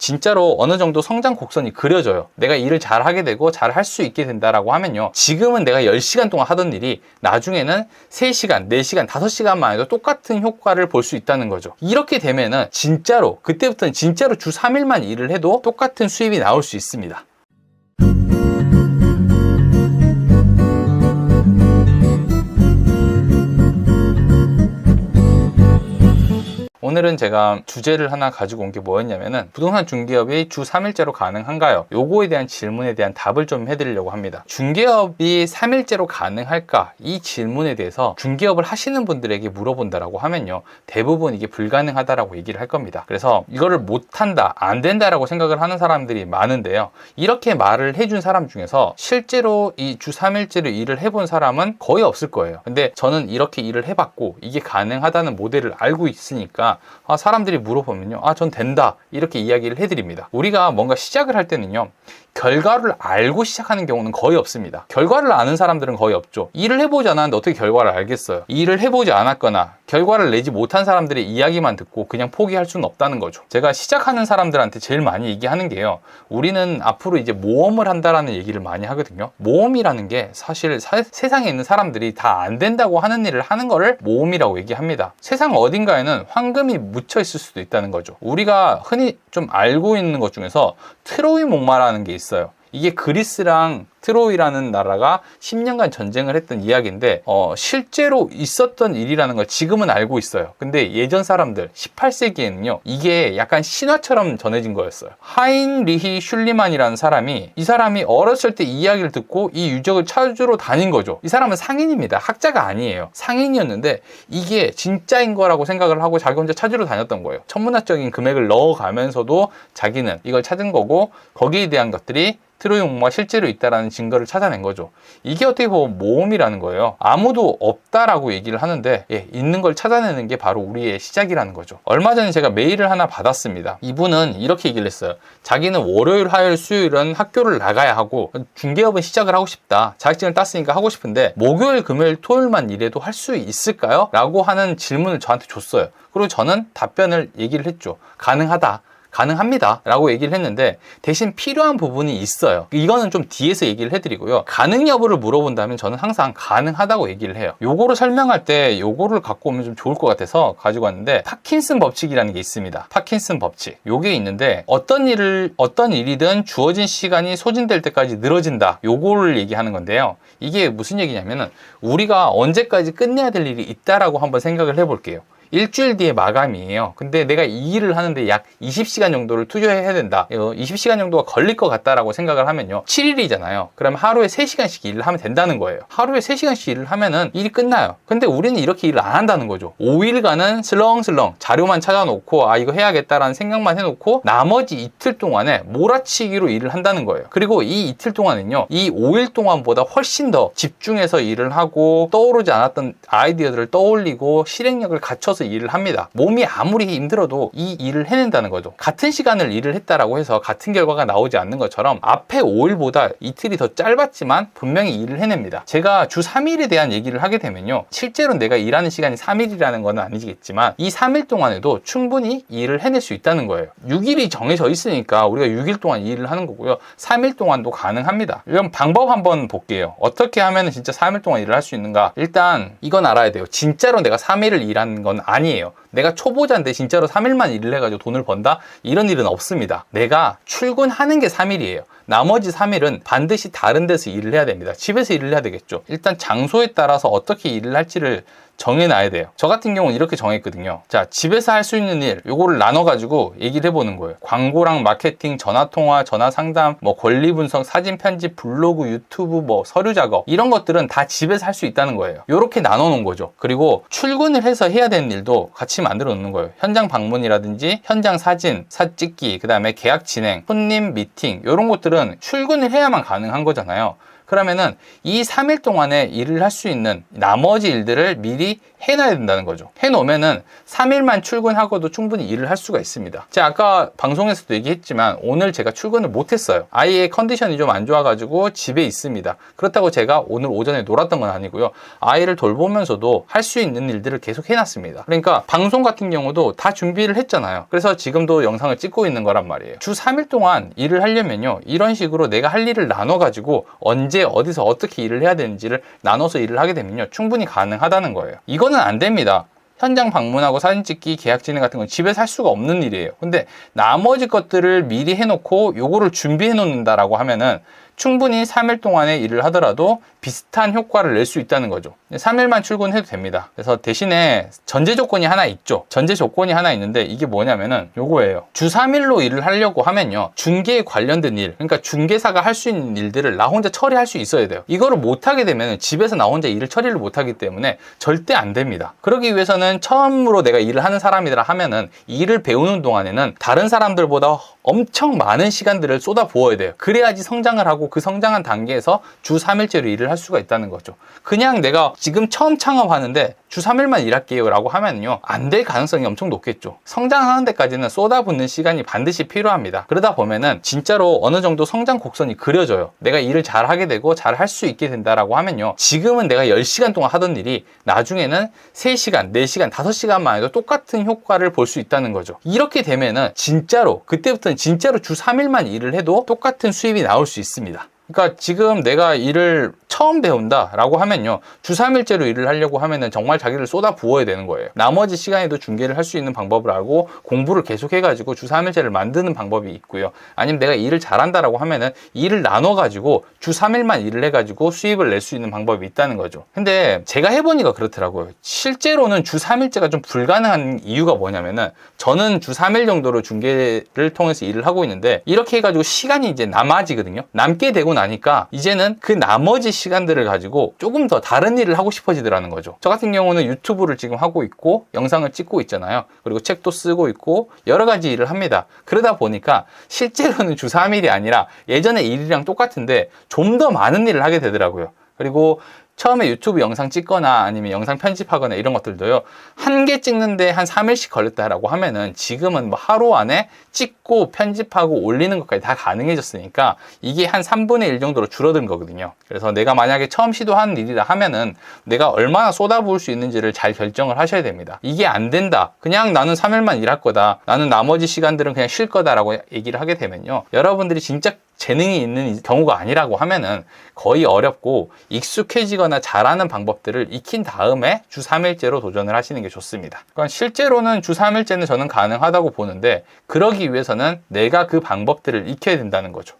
진짜로 어느 정도 성장 곡선이 그려져요. 내가 일을 잘 하게 되고 잘 할 수 있게 된다라고 하면요, 지금은 내가 10시간 동안 하던 일이 나중에는 3시간, 4시간, 5시간만 해도 똑같은 효과를 볼 수 있다는 거죠. 이렇게 되면은 진짜로 그때부터는 진짜로 주 3일만 일을 해도 똑같은 수입이 나올 수 있습니다. 오늘은 제가 주제를 하나 가지고 온 게 뭐였냐면은 부동산 중개업이 주 3일제로 가능한가요? 요거에 대한 질문에 대한 답을 좀 해드리려고 합니다. 중개업이 3일제로 가능할까? 이 질문에 대해서 중개업을 하시는 분들에게 물어본다라고 하면요, 대부분 이게 불가능하다라고 얘기를 할 겁니다. 그래서 이거를 못한다, 안 된다라고 생각을 하는 사람들이 많은데요, 이렇게 말을 해준 사람 중에서 실제로 이 주 3일제로 일을 해본 사람은 거의 없을 거예요. 근데 저는 이렇게 일을 해봤고 이게 가능하다는 모델을 알고 있으니까 사람들이 물어보면요, 전 된다, 이렇게 이야기를 해드립니다. 우리가 뭔가 시작을 할 때는요, 결과를 알고 시작하는 경우는 거의 없습니다. 결과를 아는 사람들은 거의 없죠. 일을 해보지 않았는데 어떻게 결과를 알겠어요? 일을 해보지 않았거나 결과를 내지 못한 사람들의 이야기만 듣고 그냥 포기할 수는 없다는 거죠. 제가 시작하는 사람들한테 제일 많이 얘기하는 게요, 우리는 앞으로 이제 모험을 한다라는 얘기를 많이 하거든요. 모험이라는 게 사실 세상에 있는 사람들이 다 안 된다고 하는 일을 하는 거를 모험이라고 얘기합니다. 세상 어딘가에는 황금이 묻혀 있을 수도 있다는 거죠. 우리가 흔히 좀 알고 있는 것 중에서 트로이 목마라는 게 있어요. 이게 그리스랑 트로이라는 나라가 10년간 전쟁을 했던 이야기인데 실제로 있었던 일이라는 걸 지금은 알고 있어요. 근데 예전 사람들 18세기에는요 이게 약간 신화처럼 전해진 거였어요. 하인리히 슐리만이라는 사람이, 이 사람이 어렸을 때 이야기를 듣고 이 유적을 찾으러 다닌 거죠. 이 사람은 상인입니다. 학자가 아니에요. 상인이었는데 이게 진짜인 거라고 생각을 하고 자기 혼자 찾으러 다녔던 거예요. 천문학적인 금액을 넣어가면서도 자기는 이걸 찾은 거고, 거기에 대한 것들이 트로이 목마가 실제로 있다라는 증거를 찾아낸 거죠. 이게 어떻게 보면 모험이라는 거예요. 아무도 없다라고 얘기를 하는데 있는 걸 찾아내는 게 바로 우리의 시작이라는 거죠. 얼마 전에 제가 메일을 하나 받았습니다. 이분은 이렇게 얘기를 했어요. 자기는 월요일, 화요일, 수요일은 학교를 나가야 하고 중개업은 시작을 하고 싶다. 자격증을 땄으니까 하고 싶은데 목요일, 금요일, 토요일만 일해도 할 수 있을까요? 라고 하는 질문을 저한테 줬어요. 그리고 저는 답변을 얘기를 했죠. 가능합니다 라고 얘기를 했는데, 대신 필요한 부분이 있어요. 이거는 좀 뒤에서 얘기를 해드리고요, 가능 여부를 물어본다면 저는 항상 가능하다고 얘기를 해요. 요거를 설명할 때 요거를 갖고 오면 좀 좋을 것 같아서 가지고 왔는데, 파킨슨 법칙이라는 게 있습니다. 파킨슨 법칙, 요게 있는데 어떤 일이든 주어진 시간이 소진될 때까지 늘어진다, 요거를 얘기하는 건데요, 이게 무슨 얘기냐면은 우리가 언제까지 끝내야 될 일이 있다라고 한번 생각을 해볼게요. 일주일 뒤에 마감이에요. 근데 내가 이 일을 하는데 약 20시간 정도를 투자해야 된다. 20시간 정도가 걸릴 것 같다라고 생각을 하면요, 7일이잖아요. 그러면 하루에 3시간씩 일을 하면 된다는 거예요. 하루에 3시간씩 일을 하면은 일이 끝나요. 근데 우리는 이렇게 일을 안 한다는 거죠. 5일간은 슬렁슬렁 자료만 찾아놓고 이거 해야겠다라는 생각만 해놓고 나머지 이틀 동안에 몰아치기로 일을 한다는 거예요. 그리고 이 이틀 동안은요, 이 5일 동안보다 훨씬 더 집중해서 일을 하고 떠오르지 않았던 아이디어들을 떠올리고 실행력을 갖춰서 일을 합니다. 몸이 아무리 힘들어도 이 일을 해낸다는 거죠. 같은 시간을 일을 했다라고 해서 같은 결과가 나오지 않는 것처럼 앞에 5일보다 이틀이 더 짧았지만 분명히 일을 해냅니다. 제가 주 3일에 대한 얘기를 하게 되면요, 실제로 내가 일하는 시간이 3일이라는 건 아니겠지만 이 3일 동안에도 충분히 일을 해낼 수 있다는 거예요. 6일이 정해져 있으니까 우리가 6일 동안 일을 하는 거고요, 3일 동안도 가능합니다. 이런 방법 한번 볼게요. 어떻게 하면 진짜 3일 동안 일을 할 수 있는가? 일단 이건 알아야 돼요. 진짜로 내가 3일을 일하는 건 아니에요. 내가 초보자인데 진짜로 3일만 일을 해가지고 돈을 번다? 이런 일은 없습니다. 내가 출근하는 게 3일이에요. 나머지 3일은 반드시 다른 데서 일을 해야 됩니다. 집에서 일을 해야 되겠죠. 일단 장소에 따라서 어떻게 일을 할지를 정해놔야 돼요. 저 같은 경우는 이렇게 정했거든요. 자, 집에서 할 수 있는 일, 요거를 나눠가지고 얘기를 해보는 거예요. 광고랑 마케팅, 전화통화, 전화상담, 권리 분석, 사진 편집, 블로그, 유튜브, 서류 작업, 이런 것들은 다 집에서 할 수 있다는 거예요. 요렇게 나눠놓은 거죠. 그리고 출근을 해서 해야 되는 일도 같이 만들어 놓는 거예요. 현장 방문이라든지 현장 사진, 찍기, 그 다음에 계약 진행, 손님 미팅, 요런 것들은 출근을 해야만 가능한 거잖아요. 그러면은 이 3일 동안에 일을 할 수 있는 나머지 일들을 미리 해놔야 된다는 거죠. 해놓으면은 3일만 출근하고도 충분히 일을 할 수가 있습니다. 제가 아까 방송에서도 얘기했지만 오늘 제가 출근을 못했어요. 아이의 컨디션이 좀 안 좋아가지고 집에 있습니다. 그렇다고 제가 오늘 오전에 놀았던 건 아니고요. 아이를 돌보면서도 할 수 있는 일들을 계속 해놨습니다. 그러니까 방송 같은 경우도 다 준비를 했잖아요. 그래서 지금도 영상을 찍고 있는 거란 말이에요. 주 3일 동안 일을 하려면요, 이런 식으로 내가 할 일을 나눠가지고 언제 어디서 어떻게 일을 해야 되는지를 나눠서 일을 하게 되면요, 충분히 가능하다는 거예요. 이거는 안 됩니다. 현장 방문하고 사진 찍기, 계약 진행 같은 건 집에서 할 수가 없는 일이에요. 근데 나머지 것들을 미리 해놓고 요거를 준비해 놓는다라고 하면은 충분히 3일 동안의 일을 하더라도 비슷한 효과를 낼 수 있다는 거죠. 3일만 출근해도 됩니다. 그래서 대신에 전제 조건이 하나 있죠. 전제 조건이 하나 있는데 이게 뭐냐면은 요거예요. 주 3일로 일을 하려고 하면요, 중개에 관련된 일, 그러니까 중개사가 할 수 있는 일들을 나 혼자 처리할 수 있어야 돼요. 이거를 못하게 되면 집에서 나 혼자 일을 처리를 못하기 때문에 절대 안 됩니다. 그러기 위해서는 처음으로 내가 일을 하는 사람이라 하면은 일을 배우는 동안에는 다른 사람들보다 엄청 많은 시간들을 쏟아 부어야 돼요. 그래야지 성장을 하고 그 성장한 단계에서 주 3일째로 일을 할 수가 있다는 거죠. 그냥 내가 지금 처음 창업하는데 주 3일만 일할게요 라고 하면요, 안 될 가능성이 엄청 높겠죠. 성장하는 데까지는 쏟아붓는 시간이 반드시 필요합니다. 그러다 보면은 진짜로 어느 정도 성장 곡선이 그려져요. 내가 일을 잘 하게 되고 잘 할 수 있게 된다라고 하면요, 지금은 내가 10시간 동안 하던 일이 나중에는 3시간, 4시간, 5시간만 해도 똑같은 효과를 볼 수 있다는 거죠. 이렇게 되면은 진짜로 그때부터는 진짜로 주 3일만 일을 해도 똑같은 수입이 나올 수 있습니다. 그러니까 지금 내가 일을 처음 배운다 라고 하면요, 주 3일째로 일을 하려고 하면은 정말 자기를 쏟아 부어야 되는 거예요. 나머지 시간에도 중개를 할 수 있는 방법을 알고 공부를 계속 해가지고 주 3일째를 만드는 방법이 있고요. 아니면 내가 일을 잘한다 라고 하면은 일을 나눠가지고 주 3일만 일을 해가지고 수입을 낼 수 있는 방법이 있다는 거죠. 근데 제가 해보니까 그렇더라고요. 실제로는 주 3일째가 좀 불가능한 이유가 뭐냐면은, 저는 주 3일 정도로 중개를 통해서 일을 하고 있는데 이렇게 해가지고 시간이 이제 남아지거든요. 남게 되고 나니까 이제는 그 나머지 시간들을 가지고 조금 더 다른 일을 하고 싶어지더라는 거죠. 저 같은 경우는 유튜브를 지금 하고 있고 영상을 찍고 있잖아요. 그리고 책도 쓰고 있고 여러 가지 일을 합니다. 그러다 보니까 실제로는 주 3일이 아니라 예전의 일이랑 똑같은데 좀 더 많은 일을 하게 되더라고요. 그리고 처음에 유튜브 영상 찍거나 아니면 영상 편집하거나 이런 것들도요, 한 개 찍는데 한 3일씩 걸렸다라고 하면은 지금은 뭐 하루 안에 찍고 편집하고 올리는 것까지 다 가능해졌으니까 이게 한 3분의 1 정도로 줄어든 거거든요. 그래서 내가 만약에 처음 시도하는 일이라 하면은 내가 얼마나 쏟아부을 수 있는지를 잘 결정을 하셔야 됩니다. 이게 안 된다, 그냥 나는 3일만 일할 거다, 나는 나머지 시간들은 그냥 쉴 거다라고 얘기를 하게 되면요, 여러분들이 진짜 재능이 있는 경우가 아니라고 하면은 거의 어렵고 익숙해지거나 잘하는 방법들을 익힌 다음에 주 3일째로 도전을 하시는 게 좋습니다. 그러니까 실제로는 주 3일째는 저는 가능하다고 보는데, 그러기 위해서는 내가 그 방법들을 익혀야 된다는 거죠.